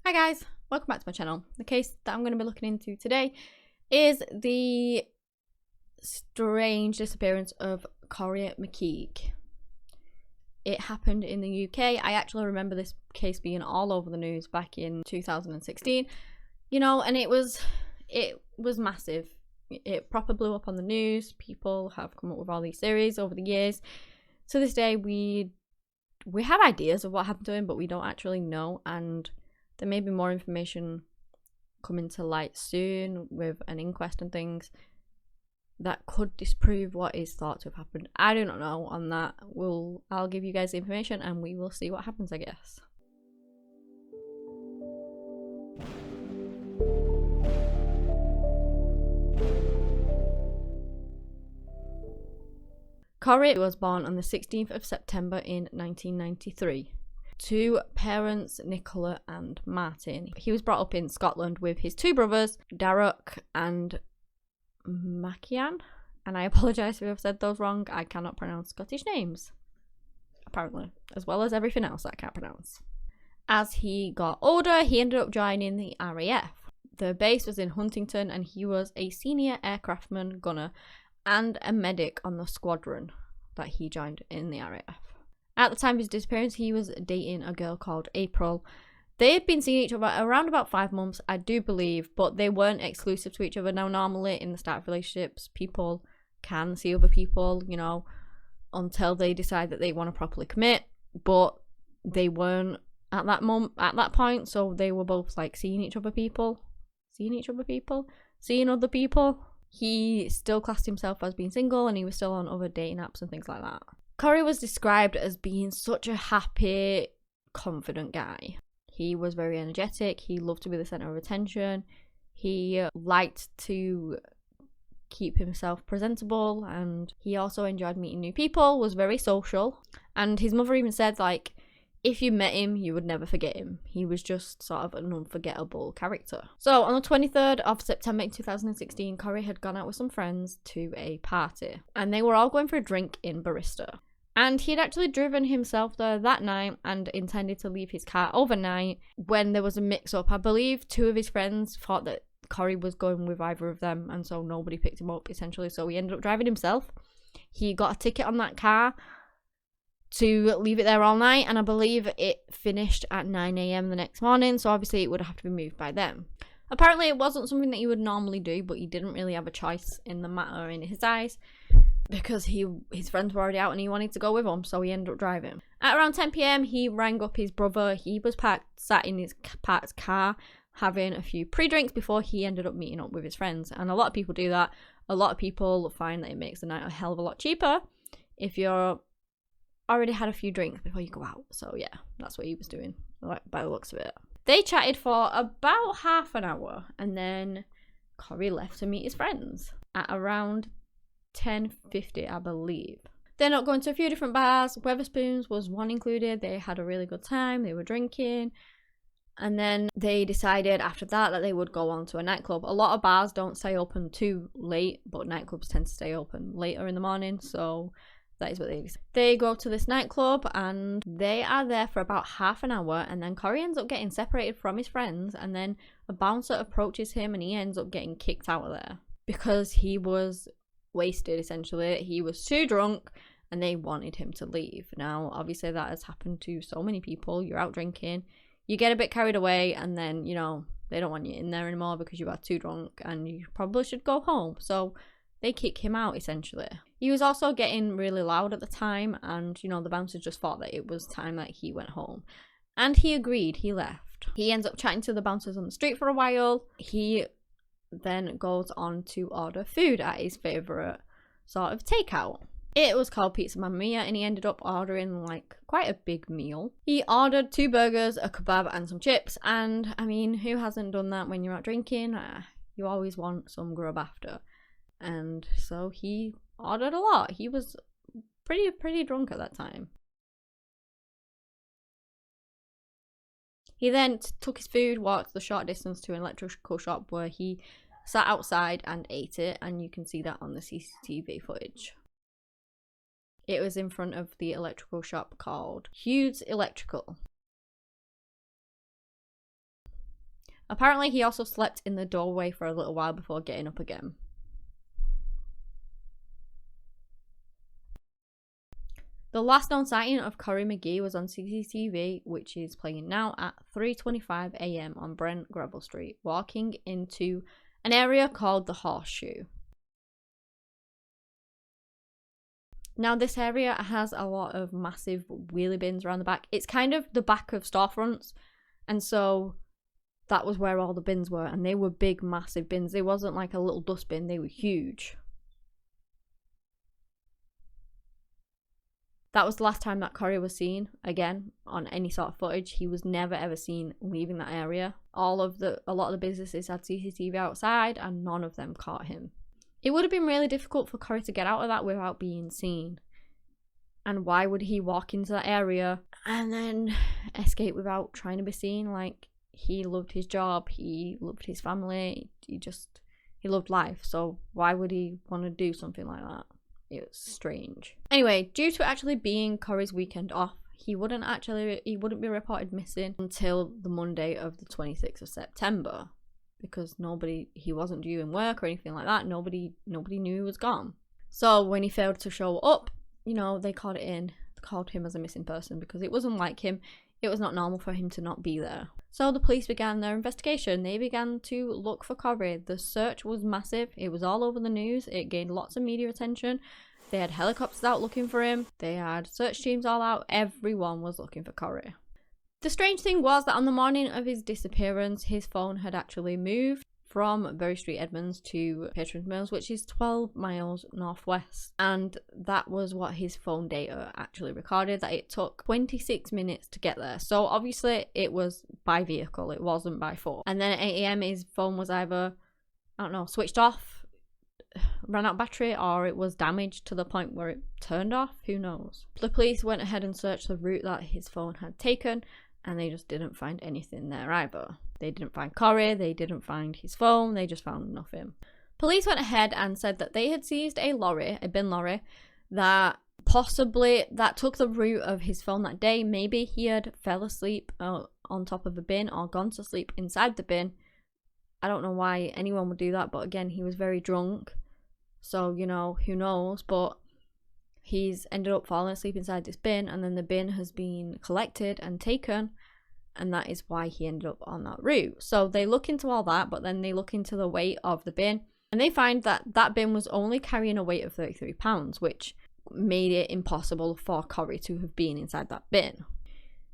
Hi guys, welcome back to my channel. The case that I'm going to be looking into today is the strange disappearance of Corrie McKeague. It happened in the UK. I actually remember this case being all over the news back in 2016, you know, and it was massive. It proper blew up on the news. People have come up with all these theories over the years. To this day, we have ideas of what happened to him, but we don't actually know, and there may be more information coming to light soon with an inquest and things that could disprove what is thought to have happened. I do not know on that. I'll give you guys the information and we will see what happens, I guess. Corrie was born on the 16th of September in 1993. To parents Nicola and Martin. He was brought up in Scotland with his two brothers, Darach and Makian. And I apologise if I've said those wrong. I cannot pronounce Scottish names, apparently, as well as everything else I can't pronounce. As he got older, he ended up joining the RAF. The base was in Huntington and he was a senior aircraftman, gunner, and a medic on the squadron that he joined in the RAF. At the time of his disappearance, he was dating a girl called April. They had been seeing each other around about 5 months, I do believe, but they weren't exclusive to each other. Now, normally in the start of relationships, people can see other people, you know, until they decide that they want to properly commit, but they weren't at that point, so they were both like seeing other people. He still classed himself as being single and he was still on other dating apps and things like that. Corrie was described as being such a happy, confident guy. He was very energetic. He loved to be the centre of attention. He liked to keep himself presentable, and he also enjoyed meeting new people, was very social. And his mother even said, like, if you met him, you would never forget him. He was just sort of an unforgettable character. So on the 23rd of September in 2016, Corrie had gone out with some friends to a party, and they were all going for a drink in Barista. And he had actually driven himself there that night and intended to leave his car overnight when there was a mix-up. I believe two of his friends thought that Corrie was going with either of them, and so nobody picked him up, essentially. So he ended up driving himself. He got a ticket on that car to leave it there all night, and I believe it finished at 9 AM the next morning, so obviously it would have to be moved by them. Apparently it wasn't something that he would normally do, but he didn't really have a choice in the matter in his eyes, because his friends were already out and he wanted to go with them, so he ended up driving. At around 10 PM, he rang up his brother. He was sat in his parked car having a few pre-drinks before he ended up meeting up with his friends. And a lot of people do that. A lot of people find that it makes the night a hell of a lot cheaper if you're already had a few drinks before you go out. So yeah, that's what he was doing, by the looks of it. They chatted for about half an hour, and then Corrie left to meet his friends at around 10:50, I believe. They ended up going to a few different bars. Wetherspoons was one included. They had a really good time. They were drinking. And then they decided after that they would go on to a nightclub. A lot of bars don't stay open too late, but nightclubs tend to stay open later in the morning. So that is what they decided. They go to this nightclub and they are there for about half an hour. And then Corrie ends up getting separated from his friends. And then a bouncer approaches him and he ends up getting kicked out of there because he was wasted, essentially. He was too drunk and they wanted him to leave. Now obviously that has happened to so many people. You're out drinking, you get a bit carried away, and then, you know, they don't want you in there anymore because you are too drunk and you probably should go home. So they kick him out, essentially. He was also getting really loud at the time, and, you know, the bouncers just thought that it was time that he went home, and he agreed. He left. He ends up chatting to the bouncers on the street for a while. He then goes on to order food at his favourite sort of takeout. It was called Pizza Mamma Mia, and he ended up ordering like quite a big meal. He ordered 2 burgers, a kebab and some chips, and I mean, who hasn't done that when you're out drinking? You always want some grub after. And so he ordered a lot. He was pretty drunk at that time. He then took his food, walked the short distance to an electrical shop where he sat outside and ate it, and you can see that on the CCTV footage. It was in front of the electrical shop called Hughes Electrical. Apparently, he also slept in the doorway for a little while before getting up again. The last known sighting of Corrie McKeague was on CCTV, which is playing now, at 3:25 a.m. on Brent Gravel Street, walking into an area called the Horseshoe. Now, this area has a lot of massive wheelie bins around the back. It's kind of the back of storefronts, and so that was where all the bins were, and they were big, massive bins. They wasn't like a little dustbin, they were huge. That was the last time that Corrie was seen again on any sort of footage. He was never ever seen leaving that area. A lot of the businesses had CCTV outside, and none of them caught him. It would have been really difficult for Corrie to get out of that without being seen. And why would he walk into that area and then escape without trying to be seen? Like, he loved his job, he loved his family, he loved life. So why would he want to do something like that? It was strange. Anyway, due to actually being Corrie's weekend off, he wouldn't be reported missing until the Monday of the 26th of September. Because he wasn't due in work or anything like that. Nobody knew he was gone. So when he failed to show up, they called him as a missing person, because it wasn't like him. It was not normal for him to not be there. So the police began their investigation. They began to look for Corrie. The search was massive. It was all over the news. It gained lots of media attention. They had helicopters out looking for him. They had search teams all out. Everyone was looking for Corrie. The strange thing was that on the morning of his disappearance, his phone had actually moved from Bury Street, Edmonds to Patrons Mills, which is 12 miles northwest. And that was what his phone data actually recorded, that it took 26 minutes to get there. So obviously it was by vehicle, it wasn't by phone. And then at 8 a.m. his phone was either, switched off, ran out of battery, or it was damaged to the point where it turned off. Who knows? The police went ahead and searched the route that his phone had taken, and they just didn't find anything there either. They didn't find Corrie, they didn't find his phone, they just found nothing. Police went ahead and said that they had seized a bin lorry, that took the route of his phone that day. Maybe he had fell asleep on top of a bin or gone to sleep inside the bin. I don't know why anyone would do that, but again, he was very drunk. So, who knows, but he's ended up falling asleep inside this bin, and then the bin has been collected and taken, and that is why he ended up on that route. So they look into all that, but then they look into the weight of the bin, and they find that that bin was only carrying a weight of 33 pounds, which made it impossible for Corrie to have been inside that bin.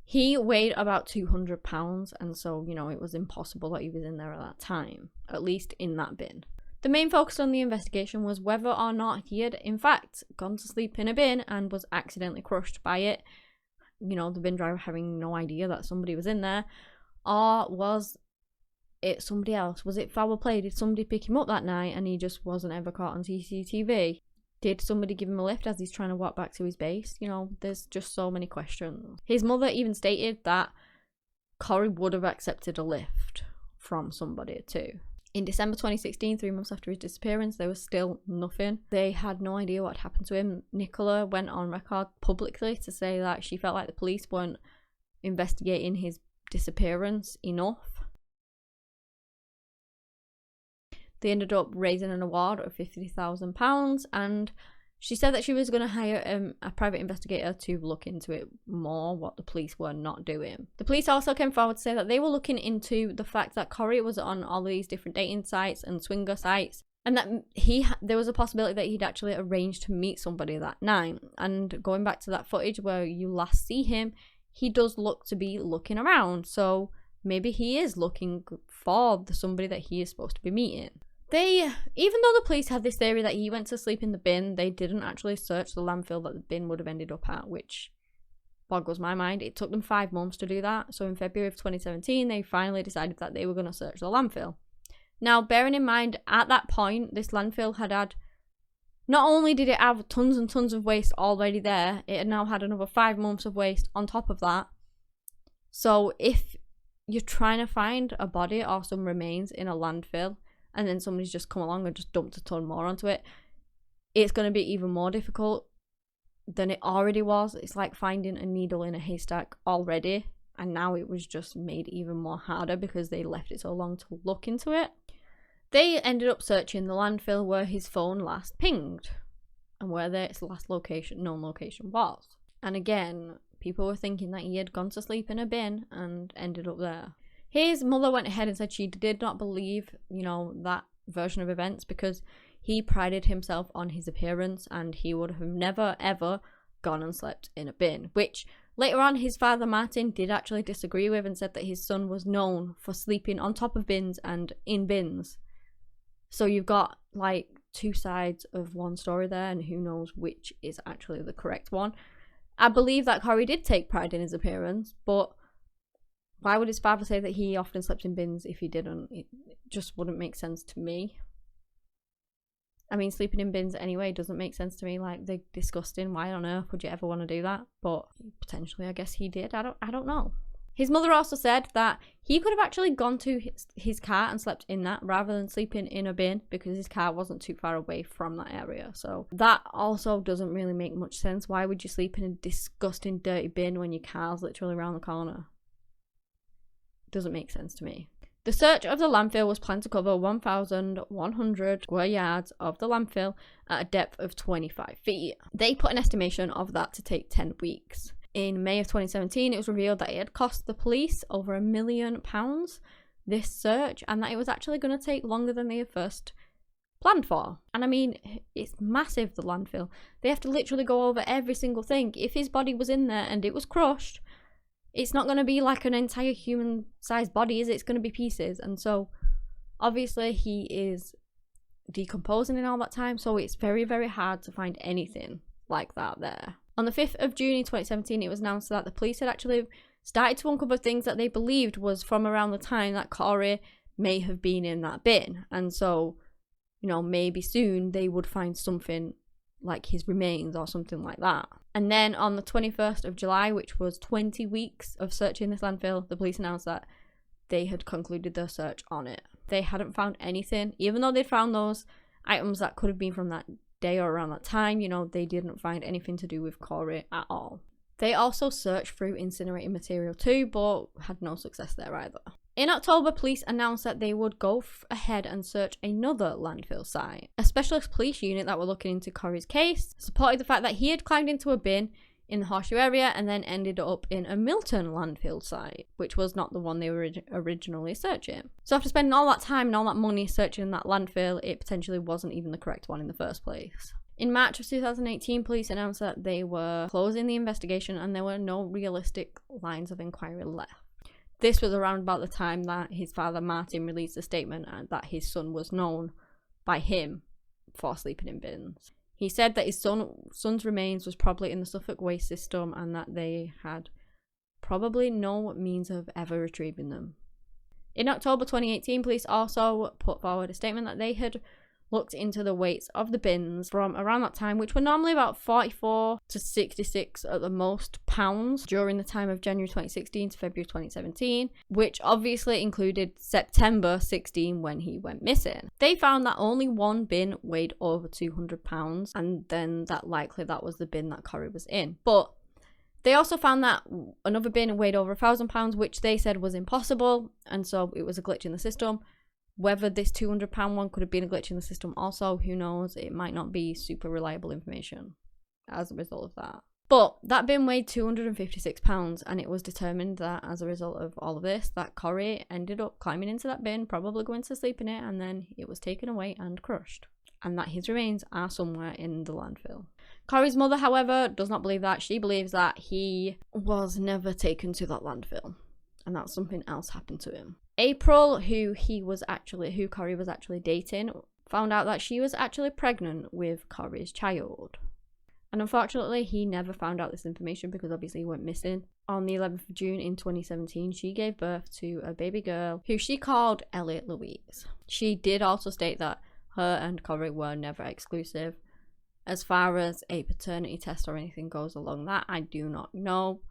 He weighed about 200 pounds, and so, it was impossible that he was in there at that time, at least in that bin. The main focus on the investigation was whether or not he had, in fact, gone to sleep in a bin and was accidentally crushed by it, the bin driver having no idea that somebody was in there, or was it somebody else? Was it foul play? Did somebody pick him up that night and he just wasn't ever caught on CCTV? Did somebody give him a lift as he's trying to walk back to his base? There's just so many questions. His mother even stated that Corrie would have accepted a lift from somebody too. In December 2016, 3 months after his disappearance, there was still nothing. They had no idea what had happened to him. Nicola went on record publicly to say that she felt like the police weren't investigating his disappearance enough. They ended up raising an award of £50,000, and she said that she was going to hire a private investigator to look into it more, what the police were not doing. The police also came forward to say that they were looking into the fact that Corrie was on all these different dating sites and swinger sites, and that there was a possibility that he'd actually arranged to meet somebody that night. And going back to that footage where you last see him, he does look to be looking around, so maybe he is looking for somebody that he is supposed to be meeting. Even though the police had this theory that he went to sleep in the bin, they didn't actually search the landfill that the bin would have ended up at, which boggles my mind. It took them 5 months to do that. So in February of 2017, they finally decided that they were going to search the landfill. Now, bearing in mind, at that point, this landfill had not only did it have tons and tons of waste already there, it had now had another 5 months of waste on top of that. So if you're trying to find a body or some remains in a landfill, and then somebody's just come along and just dumped a ton more onto it, it's going to be even more difficult than it already was. It's like finding a needle in a haystack already. And now it was just made even more harder because they left it so long to look into it. They ended up searching the landfill where his phone last pinged and where its last known location was. And again, people were thinking that he had gone to sleep in a bin and ended up there. His mother went ahead and said she did not believe, that version of events because he prided himself on his appearance and he would have never ever gone and slept in a bin, which later on his father Martin did actually disagree with and said that his son was known for sleeping on top of bins and in bins. So you've got like two sides of one story there, and who knows which is actually the correct one. I believe that Corrie did take pride in his appearance, but why would his father say that he often slept in bins if he didn't? It just wouldn't make sense to me. I mean, sleeping in bins anyway doesn't make sense to me. Like, they're disgusting. Why on earth would you ever want to do that? But potentially, I guess he did. I don't know. His mother also said that he could have actually gone to his car and slept in that rather than sleeping in a bin because his car wasn't too far away from that area. So that also doesn't really make much sense. Why would you sleep in a disgusting, dirty bin when your car's literally around the corner? Doesn't make sense to me. The search of the landfill was planned to cover 1,100 square yards of the landfill at a depth of 25 feet. They put an estimation of that to take 10 weeks. In May of 2017, it was revealed that it had cost the police over £1 million, this search, and that it was actually going to take longer than they had first planned for. And I mean, it's massive, the landfill. They have to literally go over every single thing. If his body was in there and it was crushed, it's not going to be like an entire human-sized body, is it? It's going to be pieces. And so, obviously, he is decomposing in all that time, so it's very, very hard to find anything like that there. On the 5th of June in 2017, it was announced that the police had actually started to uncover things that they believed was from around the time that Corrie may have been in that bin. And so, maybe soon they would find something like his remains or something like that. And then on the 21st of July, which was 20 weeks of searching this landfill, the police announced that they had concluded their search on it. They hadn't found anything, even though they found those items that could have been from that day or around that time, they didn't find anything to do with Corrie at all. They also searched through incinerating material too, but had no success there either. In October, police announced that they would go ahead and search another landfill site. A specialist police unit that were looking into Corrie's case supported the fact that he had climbed into a bin in the Horseshoe area and then ended up in a Milton landfill site, which was not the one they were originally searching. So after spending all that time and all that money searching that landfill, it potentially wasn't even the correct one in the first place. In March of 2018, police announced that they were closing the investigation and there were no realistic lines of inquiry left. This was around about the time that his father Martin released a statement that his son was known by him for sleeping in bins. He said that his son's remains was probably in the Suffolk waste system and that they had probably no means of ever retrieving them. In October 2018, police also put forward a statement that they had looked into the weights of the bins from around that time, which were normally about 44 to 66 at the most pounds during the time of January 2016 to February 2017, which obviously included September 16 when he went missing. They found that only one bin weighed over 200 pounds, and then that was the bin that Corrie was in. But they also found that another bin weighed over 1,000 pounds, which they said was impossible, and so it was a glitch in the system. Whether this £200 one could have been a glitch in the system also, who knows? It might not be super reliable information as a result of that. But that bin weighed £256, and it was determined that as a result of all of this, that Corrie ended up climbing into that bin, probably going to sleep in it, and then it was taken away and crushed. And that his remains are somewhere in the landfill. Corrie's mother, however, does not believe that. She believes that he was never taken to that landfill, and that something else happened to him. April, who Corrie was actually dating, found out that she was actually pregnant with Corrie's child. And unfortunately, he never found out this information because obviously he went missing. On the 11th of June in 2017, she gave birth to a baby girl who she called Elliot Louise. She did also state that her and Corrie were never exclusive. As far as a paternity test or anything goes along that, I do not know,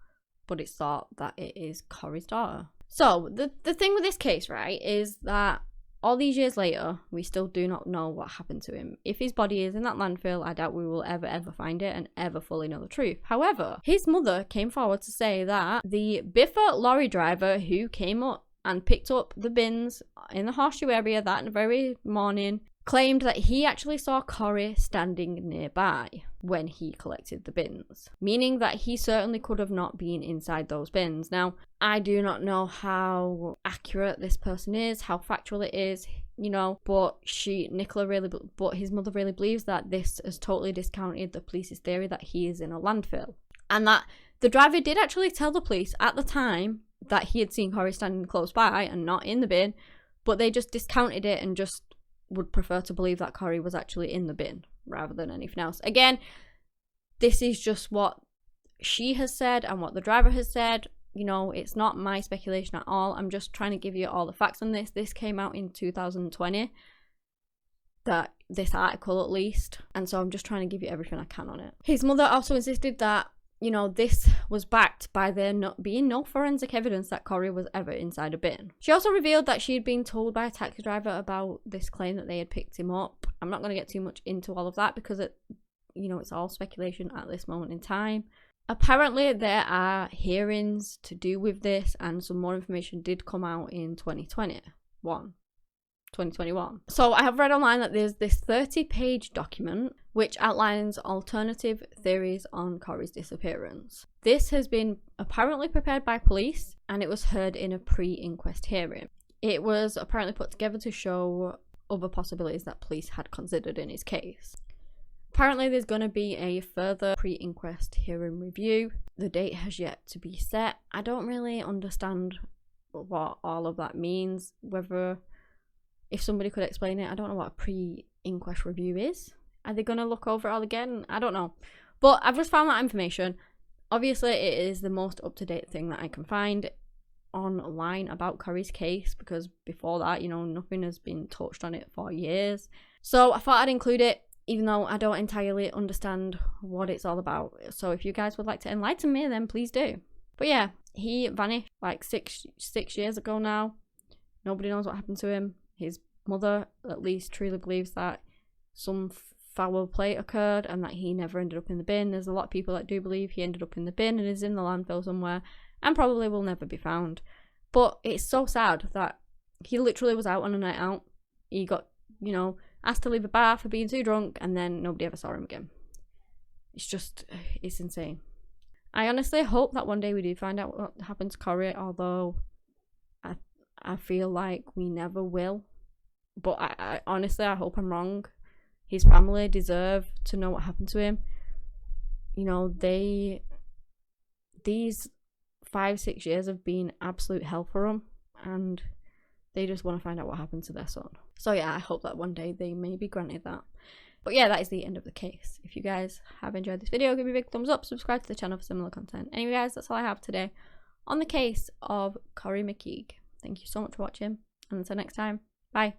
but it's thought that it is Corrie's daughter. So, the thing with this case, right, is that all these years later, we still do not know what happened to him. If his body is in that landfill, I doubt we will ever find it and ever fully know the truth. However, his mother came forward to say that the Biffa lorry driver who came up and picked up the bins in the horseshoe area that very morning claimed that he actually saw Corrie standing nearby when he collected the bins, meaning that he certainly could have not been inside those bins. Now, I do not know how accurate this person is, how factual it is, you know, but his mother really believes that this has totally discounted the police's theory that he is in a landfill, and that the driver did actually tell the police at the time that he had seen Corrie standing close by and not in the bin, but they just discounted it and just would prefer to believe that Corrie was actually in the bin rather than anything else. Again, this is just what she has said and what the driver has said. You know, it's not my speculation at all. I'm just trying to give you all the facts on this. This came out in 2020, that this article at least, and so I'm just trying to give you everything I can on it. His mother also insisted that, you know, this was backed by there not being no forensic evidence that Corrie was ever inside a bin. She also revealed that she had been told by a taxi driver about this claim that they had picked him up. I'm not going to get too much into all of that because it's all speculation at this moment in time. Apparently there are hearings to do with this, and some more information did come out in 2021. So I have read online that there's this 30-page document which outlines alternative theories on Corrie's disappearance. This has been apparently prepared by police, and it was heard in a pre-inquest hearing. It was apparently put together to show other possibilities that police had considered in his case. Apparently there's going to be a further pre-inquest hearing review. The date has yet to be set. I don't really understand what all of that means, if somebody could explain it. I don't know what a pre-inquest review is. Are they going to look over it all again? I don't know. But I've just found that information. Obviously, it is the most up-to-date thing that I can find online about Corrie's case, because before that, you know, nothing has been touched on it for years. So I thought I'd include it, even though I don't entirely understand what it's all about. So if you guys would like to enlighten me, then please do. But yeah, he vanished like six years ago now. Nobody knows what happened to him. His mother at least truly believes that some foul play occurred and that he never ended up in the bin. There's a lot of people that do believe he ended up in the bin and is in the landfill somewhere and probably will never be found. But it's so sad that he literally was out on a night out. He got, you know, asked to leave a bar for being too drunk, and then nobody ever saw him again. It's insane. I honestly hope that one day we do find out what happened to Corrie, although I feel like we never will. But I honestly, I hope I'm wrong. His family deserve to know what happened to him. You know, these 5-6 years have been absolute hell for them, and they just want to find out what happened to their son. So yeah, I hope that one day they may be granted that. But yeah, that is the end of the case. If you guys have enjoyed this video, give me a big thumbs up, subscribe to the channel for similar content. Anyway guys, that's all I have today on the case of Corrie McKeague. Thank you so much for watching, and until next time, bye.